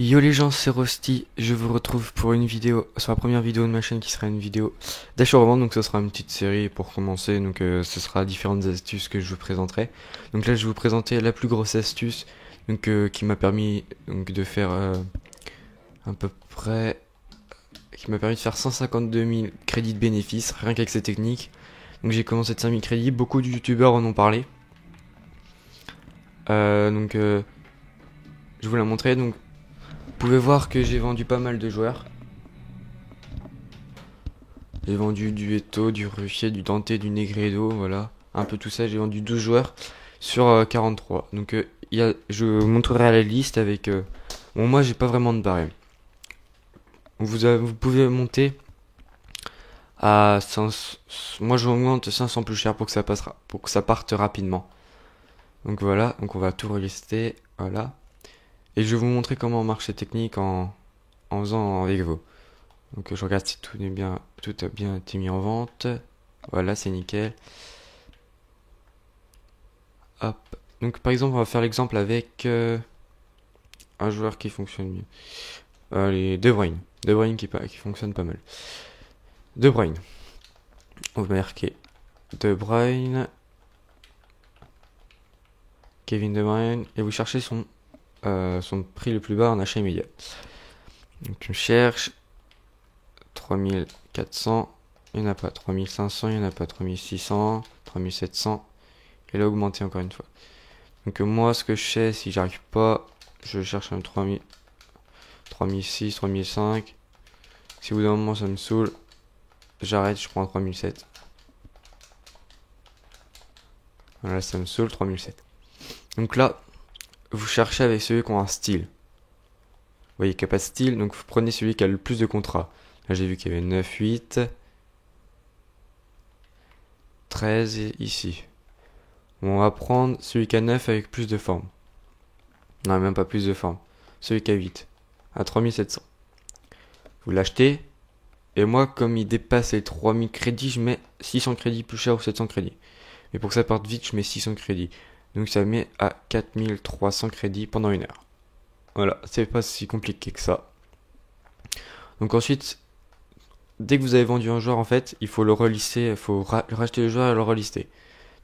Yo les gens, c'est Rosti, je vous retrouve pour une vidéo, sur la première vidéo de ma chaîne qui sera une vidéo d'achèvement, donc ce sera une petite série pour commencer, donc ce sera différentes astuces que je vous présenterai. Donc là je vais vous présenter la plus grosse astuce, donc qui m'a permis donc de faire à peu près, qui m'a permis de faire 152 000 crédits de bénéfices, rien qu'avec ces techniques. Donc j'ai commencé de 5 000 crédits, beaucoup de youtubeurs en ont parlé. Je vous la montrer, donc vous pouvez voir que j'ai vendu pas mal de joueurs. J'ai vendu du Eto, du Ruffier, du Dante, du Negredo, voilà. Un peu tout ça, j'ai vendu 12 joueurs sur 43. Donc je vous montrerai la liste avec... Bon, moi j'ai pas vraiment de barème. Vous pouvez monter à 500... Moi je augmente 500 plus cher pour que ça parte rapidement. Donc voilà, donc on va tout relister, voilà. Et je vais vous montrer comment marche cette technique en faisant avec vous. Donc je regarde si tout a bien été mis en vente. Voilà, c'est nickel. Hop. Donc par exemple, on va faire l'exemple avec un joueur qui fonctionne mieux. Allez, De Bruyne. De Bruyne qui fonctionne pas mal. De Bruyne. On va marquer De Bruyne. Kevin De Bruyne. Et vous cherchez son prix le plus bas en achat immédiat. Donc on cherche 3400. Il n'y en a pas. 3500, il n'y en a pas. 3600, 3700. Et là, augmenter encore une fois. Donc moi, ce que je sais, si j'arrive pas, je cherche un 3000, 3006, 3005. Si au bout d'un moment ça me saoule, j'arrête, je prends un 3007. Voilà, ça me saoule, 3007. Donc là, vous cherchez avec celui qui a un style. Vous voyez qu'il n'y a pas de style, donc vous prenez celui qui a le plus de contrats. Là, j'ai vu qu'il y avait 9, 8, 13 et ici. Bon, on va prendre celui qui a 9 avec plus de forme. Non, même pas plus de forme. Celui qui a 8, à 3700. Vous l'achetez. Et moi, comme il dépasse les 3000 crédits, je mets 600 crédits plus cher ou 700 crédits. Mais pour que ça parte vite, je mets 600 crédits. Donc ça met à 4300 crédits pendant une heure. Voilà, c'est pas si compliqué que ça. Donc ensuite, dès que vous avez vendu un joueur, en fait, il faut le relister, il faut racheter le joueur et le relister.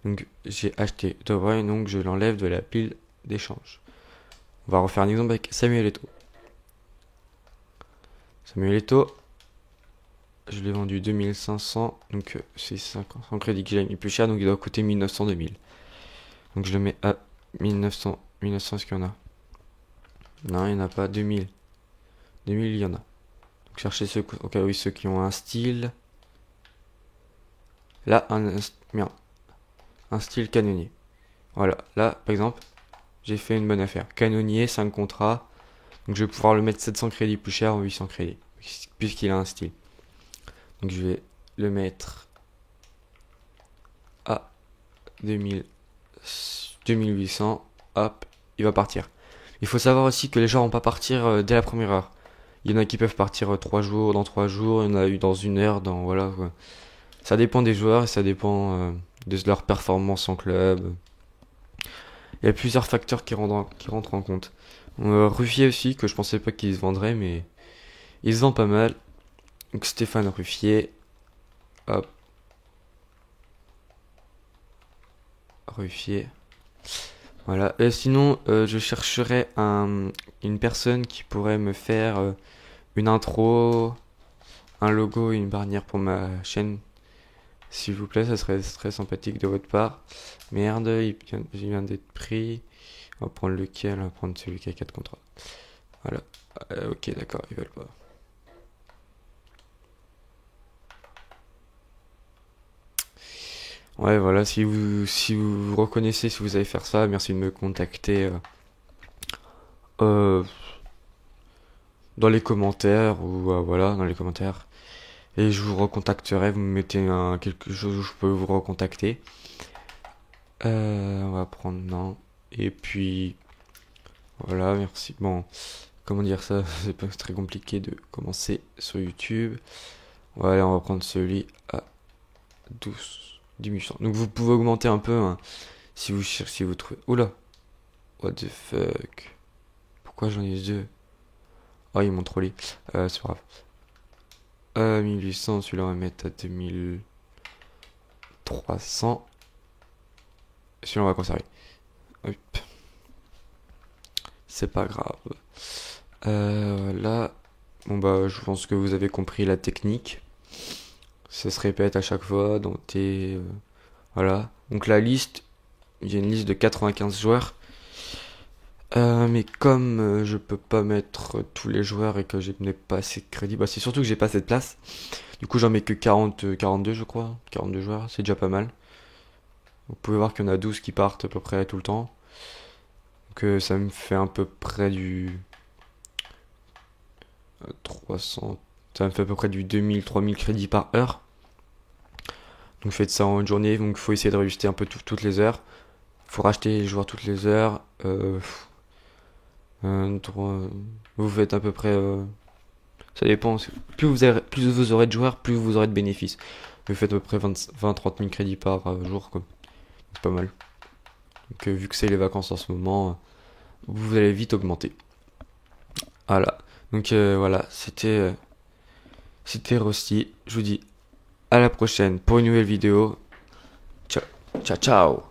Donc j'ai acheté De Bruyne, donc je l'enlève de la pile d'échange. On va refaire un exemple avec Samuel Eto'o. Samuel Eto'o, je l'ai vendu 2500, donc c'est 500 crédits que j'ai mis plus cher, donc il doit coûter 1900-2000. Donc je le mets à 1900. 1900, est-ce qu'il y en a? Non, il n'y en a pas. 2000. 2000, il y en a. Donc cherchez ceux, au cas où ceux qui ont un style. Là, un style canonnier. Voilà, là, par exemple, j'ai fait une bonne affaire. Canonnier, 5 contrats. Donc je vais pouvoir le mettre 700 crédits plus cher ou 800 crédits, puisqu'il a un style. Donc je vais le mettre à 2000, 2800. Hop, il va partir. Il faut savoir aussi que les gens vont pas partir dès la première heure. Il y en a qui peuvent partir 3 jours, dans 3 jours, il y en a eu dans une heure, dans voilà quoi. Ça dépend des joueurs et ça dépend de leur performance en club. Il y a plusieurs facteurs qui rentrent en compte. Ruffier aussi, que je pensais pas qu'il se vendrait, mais il se vend pas mal. Donc Stéphane Ruffier. Hop. Ruffier. Voilà. Et sinon, je chercherais une personne qui pourrait me faire une intro, un logo et une bannière pour ma chaîne. S'il vous plaît, ça serait très sympathique de votre part. Merde, il vient d'être pris. On va prendre lequel? On va prendre celui qui a 4 contrats. Voilà. Ok, d'accord, ils veulent pas. Ouais, voilà, si vous reconnaissez, si vous allez faire ça, merci de me contacter euh, dans les commentaires ou voilà, dans les commentaires. Et je vous recontacterai, vous me mettez quelque chose où je peux vous recontacter. On va prendre non. Et puis, voilà, merci. Bon, comment dire ça? C'est pas très compliqué de commencer sur YouTube. Voilà, on va prendre celui à 10 800. Donc vous pouvez augmenter un peu hein, si vous trouvez. Oula! What the fuck? Pourquoi j'en ai deux? Oh, ils m'ont trollé. C'est pas grave. 1800, celui-là, on va mettre à 2300. Celui-là, on va conserver. Hop. C'est pas grave. Là, bon bah, je pense que vous avez compris la technique. Ça se répète à chaque fois dans tes... voilà. Donc la liste, il y a une liste de 95 joueurs. Mais comme je peux pas mettre tous les joueurs et que je n'ai pas assez de crédit, bah c'est surtout que j'ai pas assez de place. Du coup, j'en mets que 42 je crois. 42 joueurs, c'est déjà pas mal. Vous pouvez voir qu'il y en a 12 qui partent à peu près tout le temps. Donc ça me fait à peu près du 300. Ça me fait à peu près du 2000-3000 crédits par heure. Donc faites ça en une journée. Donc il faut essayer de réajuster un peu toutes les heures. Il faut racheter les joueurs toutes les heures. Vous faites à peu près. Ça dépend. Plus vous aurez de joueurs, plus vous aurez de bénéfices. Vous faites à peu près 20-30 000 crédits par jour, quoi. C'est pas mal. Donc, vu que c'est les vacances en ce moment, vous allez vite augmenter. Voilà. Donc, voilà. C'était Rusty. Je vous dis à la prochaine pour une nouvelle vidéo. Ciao, ciao, ciao.